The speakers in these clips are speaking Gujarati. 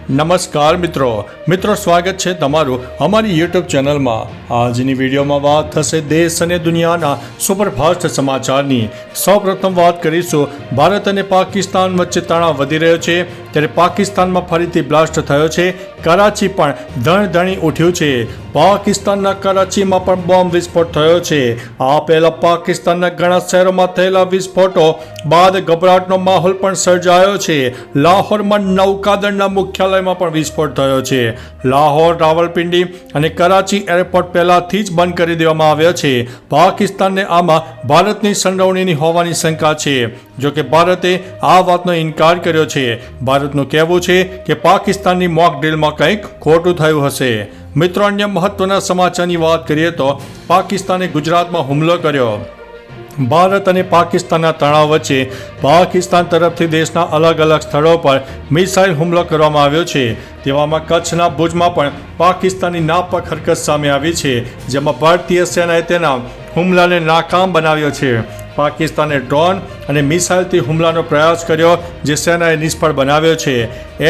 નમસ્કાર મિત્રો સ્વાગત છે તમારું અમારી યુટ્યુબ ચેનલમાં। આજની વિડીયોમાં વાત થશે દેશ અને દુનિયાના સુપરફાસ્ટ સમાચારની। સૌપ્રથમ વાત કરીશું ભારત અને પાકિસ્તાન વચ્ચે તણાવ વધી રહ્યો છે ત્યારે પાકિસ્તાનમાં ફરીથી બ્લાસ્ટ થયો છે। કરાચી પણ ધણધણી ઉઠ્યું છે। પાકિસ્તાનના કરાચીમાં પણ બોમ્બ વિસ્ફોટ થયો છે। આ પહેલા પાકિસ્તાનના ઘણા શહેરોમાં થયેલા વિસ્ફોટો બાદ ગભરાટનો માહોલ પણ સર્જાયો છે। લાહોરમાં નૌકાદળના મુખ્યાલયમાં પણ વિસ્ફોટ થયો છે। લાહોર, રાવલપિંડી અને કરાચી એરપોર્ટ પહેલાથી જ બંધ કરી દેવામાં આવ્યા છે। પાકિસ્તાનને આમાં ભારતની સંડોવણીની હોવાની શંકા છે, જોકે ભારતે આ વાતનો ઇનકાર કર્યો છે। ભારતનું કહેવું છે કે પાકિસ્તાનની મોક ડ્રીલમાં કંઈક ખોટું થયું હશે। મિત્રો, અન્ય મહત્વના સમાચારની વાત કરીએ તો પાકિસ્તાને ગુજરાતમાં હુમલો કર્યો। ભારત અને પાકિસ્તાનના તણાવ વચ્ચે પાકિસ્તાન તરફથી દેશના અલગ અલગ સ્થળો પર મિસાઇલ હુમલો કરવામાં આવ્યો છે। તેવામાં કચ્છના ભુજમાં પણ પાકિસ્તાની નાપાક હરકત સામે આવી છે, જેમાં ભારતીય સેનાએ તેના હુમલાને નાકામ બનાવ્યો છે। પાકિસ્તાને ડ્રોન અને મિસાઇલથી હુમલાનો પ્રયાસ કર્યો, જે સેનાએ નિષ્ફળ બનાવ્યો છે।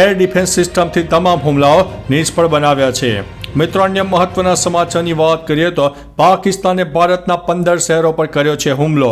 એર ડિફેન્સ સિસ્ટમથી તમામ હુમલાઓ નિષ્ફળ બનાવ્યા છે। મિત્રો, અન્ય મહત્વના સમાચારની વાત કરીએ તો પાકિસ્તાને ભારતના 15 શહેરો પર કર્યો છે હુમલો।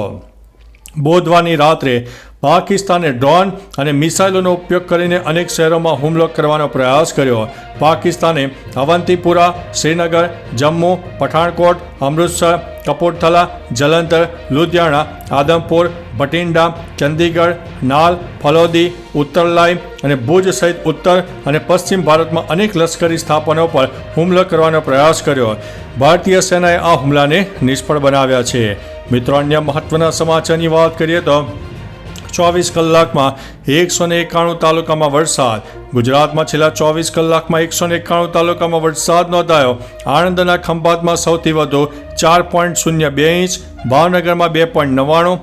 બુધવારની રાત્રે પાકિસ્તાને ડ્રોન અને મિસાઇલોનો ઉપયોગ કરીને અનેક શહેરોમાં હુમલો કરવાનો પ્રયાસ કર્યો। પાકિસ્તાને અવંતીપુરા, શ્રીનગર, જમ્મુ, પઠાણકોટ, અમૃતસર, કપૂરથલા, જલંધર, લુધિયાણા, આદમપુર, ભટિંડા, ચંદીગઢ, નાલ, ફલોદી, ઉત્તરલાઈ અને ભુજ સહિત ઉત્તર અને પશ્ચિમ ભારતમાં અનેક લશ્કરી સ્થાપનો પર હુમલો કરવાનો પ્રયાસ કર્યો। ભારતીય સેનાએ આ હુમલાને નિષ્ફળ બનાવ્યા છે। મિત્રો, અન્ય મહત્વના સમાચારની વાત કરીએ તો 24 કલાકમાં 191 તાલુકામાં વરસાદ। ગુજરાતમાં છેલ્લા 24 કલાકમાં 191 તાલુકામાં વરસાદ નોંધાયો। આણંદના ખંભાતમાં સૌથી વધુ 4.02 ઇંચ, ભાવનગરમાં 2.99,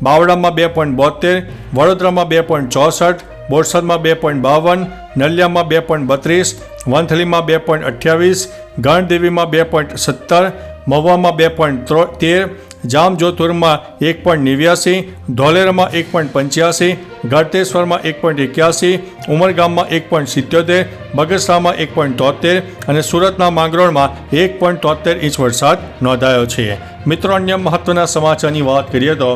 બાવળામાં 2.72, વડોદરામાં 2.64, બોરસદમાં 2.52, નલિયામાં 2.32, વંથલીમાં 2.28, ગણદેવીમાં 2.17, મહુવામાં 2.13, જામજોધપુરમાં 1.89, ધોલેરામાં 1.85, ગળતેશ્વરમાં 1.81, ઉમરગામમાં 1.77, બગસરામાં 1.73 અને સુરતના માંગરોળમાં 1.73 ઇંચ વરસાદ નોંધાયો છે। મિત્રો, અન્ય મહત્વના સમાચારની વાત કરીએ તો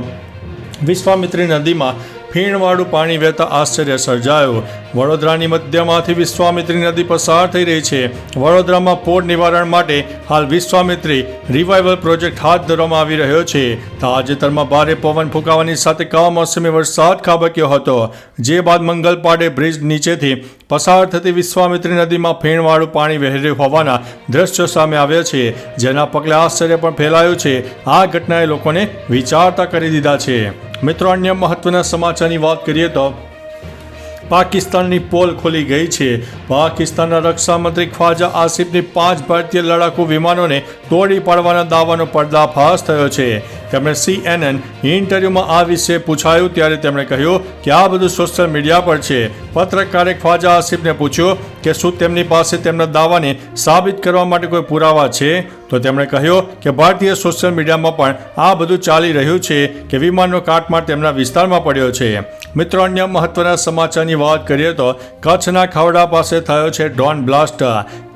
વિશ્વામિત્રી નદીમાં ફીણવાળું પાણી વહેતા આશ્ચર્ય સર્જાયું। વડોદરાની મધ્યમાંથી વિશ્વામિત્રી નદી પસાર થઈ રહી છે। વડોદરામાં પૂર નિવારણ માટે હાલ વિશ્વામિત્રી રિવાઇવલ પ્રોજેક્ટ હાથ ધરવામાં આવી રહ્યો છે। તાજેતરમાં ભારે પવન ફૂંકાવાની સાથે કમોસમી વરસાદ ખાબક્યો હતો, જે બાદ મંગલપાડે બ્રિજ નીચેથી પસાર થતી વિશ્વામિત્રી નદીમાં ફીણવાળું પાણી વહી રહ્યું હોવાના દ્રશ્યો સામે આવ્યા છે, જેના પગલે આશ્ચર્ય પણ ફેલાયું છે। આ ઘટનાએ લોકોને વિચારતા કરી દીધા છે। મિત્રો, અન્ય મહત્વના સમાચારની વાત કરીએ તો પાકિસ્તાનની પોલ ખોલી ગઈ છે। પાકિસ્તાનના રક્ષામંત્રી ખ્વાજા આસિફની 5 ભારતીય લડાકુ વિમાનોને તોડી પાડવાના દાવાનો પર્દાફાશ થયો છે। તેમણે CNN ઇન્ટરવ્યુમાં આ વિશે પૂછાયું ત્યારે તેમણે કહ્યું કે આ બધું સોશિયલ મીડિયા પર છે। પત્રકારે ખ્વાજા આસિફને પૂછ્યું કે શું તેમની પાસે તેમના દાવાને સાબિત કરવા માટે કોઈ પુરાવા છે, તો તેમણે કહ્યું કે ભારતીય સોશિયલ મીડિયામાં પણ આ બધું ચાલી રહ્યું છે કે વિમાનનો કાટમાળ તેમના વિસ્તારમાં પડ્યો છે। મિત્રો, અન્ય મહત્વના સમાચારની વાત કરીએ તો કચ્છના ખાવડા પાસે થયો છે ડ્રોન બ્લાસ્ટ।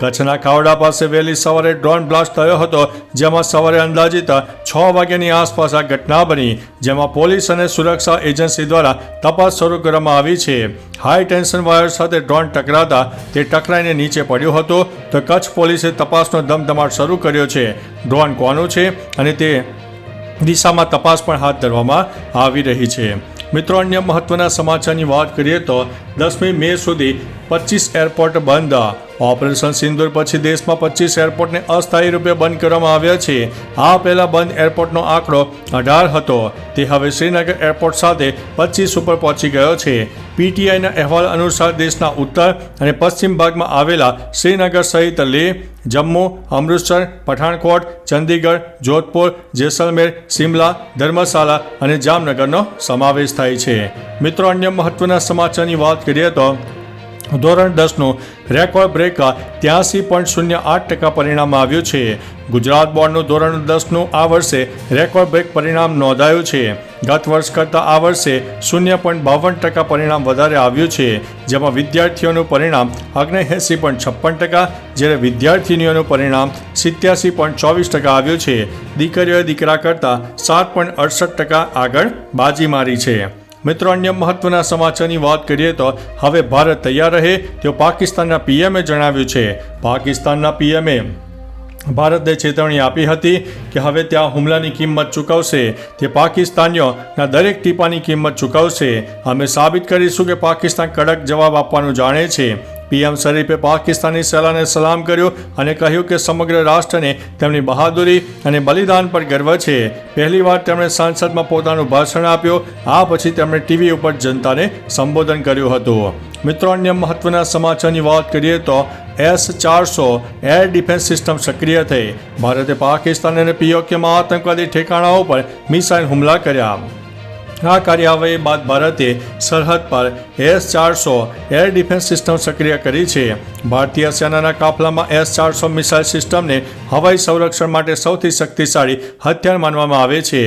કચ્છના ખાવડા પાસે વહેલી સવારે ડ્રોન બ્લાસ્ટ થયો હતો, જેમાં સવારે અંદાજિત 6 વાગ્યાની આસપાસ આ ઘટના બની, જેમાં પોલીસ અને સુરક્ષા એજન્સી દ્વારા તપાસ શરૂ કરવામાં આવી છે। હાઈ ટેન્શન વાયર સાથે ડ્રોન ટકરાતા તે ટકરાઈને નીચે પડ્યું હતું, તો કચ્છ પોલીસે તપાસનો ધમધમાટ શરૂ કર્યો છે। ડ્રોન કોનું છે અને તે દિશામાં તપાસ પણ હાથ ધરવામાં આવી રહી છે। મિત્રો, અન્ય મહત્વના સમાચારની વાત કરીએ તો 10મી મે સુધી 25 એરપોર્ટ બંધ। ઓપરેશન સિંદૂર પછી દેશમાં 25 એરપોર્ટને અસ્થાયી રૂપે બંધ કરવામાં આવ્યા છે। આ પહેલા બંધ એરપોર્ટનો આંકડો 18 હતો, તે હવે શ્રીનગર એરપોર્ટ સાથે 25 ઉપર પહોંચી ગયો છે। PTIના અહેવાલ અનુસાર દેશના ઉત્તર અને પશ્ચિમ ભાગમાં આવેલા શ્રીનગર સહિત લેહ, જમ્મુ, અમૃતસર, પઠાણકોટ, ચંદીગઢ, જોધપુર, જેસલમેર, શિમલા, ધર્મશાલા અને જામનગરનો સમાવેશ થાય છે। મિત્રો, અન્ય મહત્વના સમાચારની વાત કરીએ તો ધોરણ 10નું રેકોર્ડ બ્રેક 83.08% પરિણામ આવ્યું છે। ગુજરાત બોર્ડનું ધોરણ 10નું આ વર્ષે રેકોર્ડ બ્રેક પરિણામ નોંધાયું છે. ગત વર્ષ કરતાં આ વર્ષે 0.52% પરિણામ વધારે આવ્યું છે, જેમાં વિદ્યાર્થીઓનું પરિણામ 79.56%, જ્યારે વિદ્યાર્થીનીઓનું પરિણામ 87.24% આવ્યું છે. દીકરીઓએ દીકરા કરતાં 7.68% આગળ બાજી મારી છે. મિત્રો, અન્ય મહત્વના સમાચારની વાત કરીએ તો હવે ભારત તૈયાર રહે તેવું પાકિસ્તાનના પીએમએ જણાવ્યું છે. પાકિસ્તાનના પીએમએ ભારતને ચેતવણી આપી હતી કે હવે ત્યાં હુમલાની કિંમત ચૂકવશે. તે પાકિસ્તાનીઓના દરેક ટીપાની કિંમત ચૂકવશે. અમે સાબિત કરીશું કે પાકિસ્તાન કડક જવાબ આપવાનું જાણે છે. પીએમ શરીફે પાકિસ્તાની સેનાને સલામ કર્યો અને કહ્યું કે સમગ્ર રાષ્ટ્રને તેમની બહાદુરી અને બલિદાન પર ગર્વ છે. પહેલીવાર તેમણે સંસદમાં પોતાનું ભાષણ આપ્યું. આ પછી તેમણે ટીવી ઉપર જનતાને સંબોધન કર્યું હતું. મિત્રો, અન્ય મહત્વના સમાચારની વાત કરીએ તો S-400 એર ડિફેન્સ સિસ્ટમ સક્રિય થઈ. ભારતે પાકિસ્તાન અને POKમાં આતંકવાદી ઠેકાણાઓ પર મિસાઇલ હુમલા કર્યા. આ કાર્યવાહી બાદ ભારતે સરહદ પર S-400 એર ડિફેન્સ સિસ્ટમ સક્રિય કરી છે. ભારતીય સેનાના કાફલામાં S-400 મિસાઇલ સિસ્ટમને હવાઈ સંરક્ષણ માટે સૌથી શક્તિશાળી હથિયાર માનવામાં આવે છે.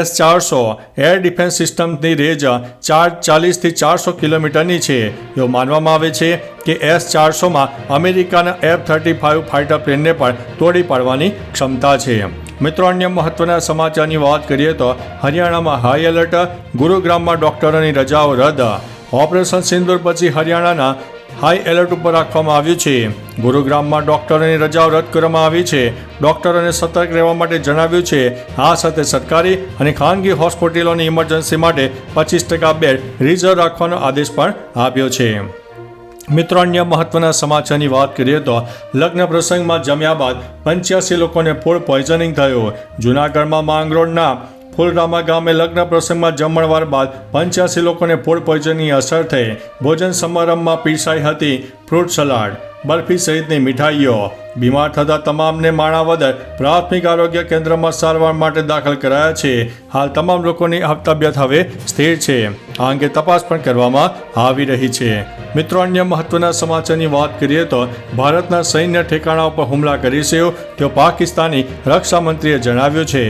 S-400 એર ડિફેન્સ સિસ્ટમની રેન્જ 40થી 400 કિલોમીટરની છે. એવું માનવામાં આવે છે કે S-400માં અમેરિકાના F-35 ફાઇટર પ્લેનને પણ તોડી પાડવાની ક્ષમતા છે. મિત્રો, અન્ય મહત્વના સમાચારની વાત કરીએ તો હરિયાણામાં હાઈ એલર્ટ. ગુરુગ્રામમાં ડોક્ટરોની રજાઓ રદ. ઓપરેશન સિંદૂર પછી હરિયાણાના હાઈ એલર્ટ ઉપર રાખવામાં આવ્યું છે. ગુરુગ્રામમાં ડોક્ટરોની રજાઓ રદ કરવામાં આવી છે. ડોક્ટરોને સતર્ક રહેવા માટે જણાવ્યું છે. આ સાથે સરકારી અને ખાનગી હોસ્પિટલોની ઇમરજન્સી માટે 25% બેડ રિઝર્વ રાખવાનો આદેશ પણ આપ્યો છે. મિત્રો, અન્ય મહત્વના સમાચારની વાત કરીએ તો લગ્ન પ્રસંગમાં જમ્યા બાદ 85 લોકોને ફૂડ પોઈઝનિંગ થયું. જૂનાગઢમાં માંગરોળના ફૂલરામા ગામે લગ્ન પ્રસંગમાં જમણવાર બાદ 85 લોકોને ફૂડ પોઈઝનિંગની અસર થઈ. ભોજન સમારંભમાં પીરસાઈ હતી ફ્રૂટ સલાડ, બરફી સહિતની મીઠાઈઓ. બીમાર થતા તમામને માણાવદર પ્રાથમિક આરોગ્ય કેન્દ્રમાં સારવાર માટે દાખલ કરાયા છે. હાલ તમામ લોકોની તબિયત હવે સ્થિર છે. આ અંગે તપાસ પણ કરવામાં આવી રહી છે. મિત્રો, અન્ય મહત્વના સમાચારની વાત કરીએ તો ભારતના સૈન્ય ઠેકાણા પર હુમલા કરીશું તેવું પાકિસ્તાની રક્ષા મંત્રીએ જણાવ્યું છે.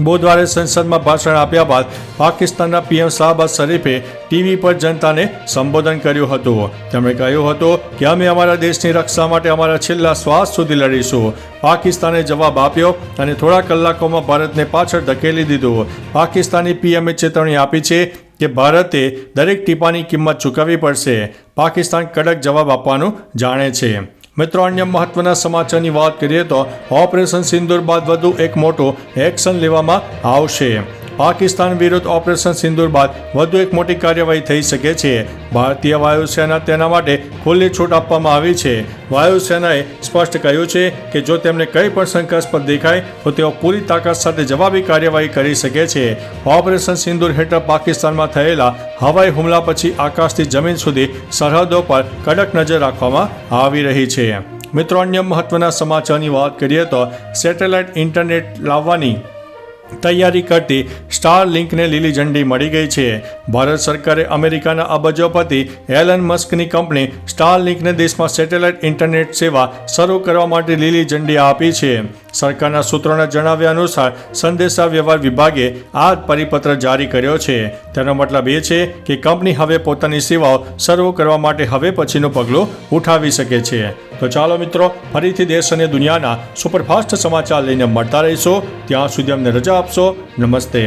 બુધવારે સંસદમાં ભાષણ આપ્યા બાદ પાકિસ્તાનના પીએમ શાહબાઝ શરીફે ટીવી પર જનતાને સંબોધન કર્યું હતું. તેમણે કહ્યું હતું કે અમે અમારા દેશની રક્ષા માટે અમારા છેલ્લા શ્વાસ સુધી લડીશું. પાકિસ્તાને જવાબ આપ્યો અને થોડા કલાકોમાં ભારતને પાછળ ધકેલી દીધું. પાકિસ્તાની પીએમએ ચેતવણી આપી છે કે ભારતે દરેક ટીપાની કિંમત ચૂકવવી પડશે. પાકિસ્તાન કડક જવાબ આપવાનું જાણે છે. મિત્રો, અન્ય મહત્વના સમાચારની વાત કરીએ તો ઓપરેશન સિંદૂર બાદ વધુ એક મોટું એક્શન લેવામાં આવશે. પાકિસ્તાન વિરુદ્ધ ઓપરેશન સિંદૂર બાદ વધુ એક મોટી કાર્યવાહી થઈ શકે છે. ભારતીય વાયુસેના તેના માટે ખુલ્લી છૂટ આપવામાં આવી છે. વાયુસેનાએ સ્પષ્ટ કહ્યું છે કે જો તેમને કંઈ પણ શંકાસ્પદ દેખાય તો તેઓ પૂરી તાકાત સાથે જવાબી કાર્યવાહી કરી શકે છે. ઓપરેશન સિંદૂર હેઠળ પાકિસ્તાનમાં થયેલા હવાઈ હુમલા પછી આકાશથી જમીન સુધી સરહદો પર કડક નજર રાખવામાં આવી રહી છે. મિત્રો, અન્ય મહત્વના સમાચારની વાત કરીએ તો સેટેલાઇટ ઇન્ટરનેટ લાવવાની તૈયારી કરતી સ્ટારલિંકને લીલી ઝંડી મળી ગઈ છે. ભારત સરકારે અમેરિકાના અબજોપતિ એલન મસ્કની કંપની સ્ટારલિંકને દેશમાં સેટેલાઇટ ઇન્ટરનેટ સેવા શરૂ કરવા માટે લીલી ઝંડી આપી છે. સરકારના સૂત્રોના જણાવ્યા અનુસાર સંદેશાવ્યવહાર વિભાગે આ પરિપત્ર જારી કર્યો છે. તેનો મતલબ એ છે કે કંપની હવે પોતાની સેવાઓ શરૂ કરવા માટે હવે પછીનું પગલું ઉઠાવી શકે છે. તો ચાલો મિત્રો, ફરીથી દેશ અને દુનિયાના સુપરફાસ્ટ સમાચાર લઈને મળતા રહીશું. ત્યાં સુધી અમને રજા આપશો. નમસ્તે.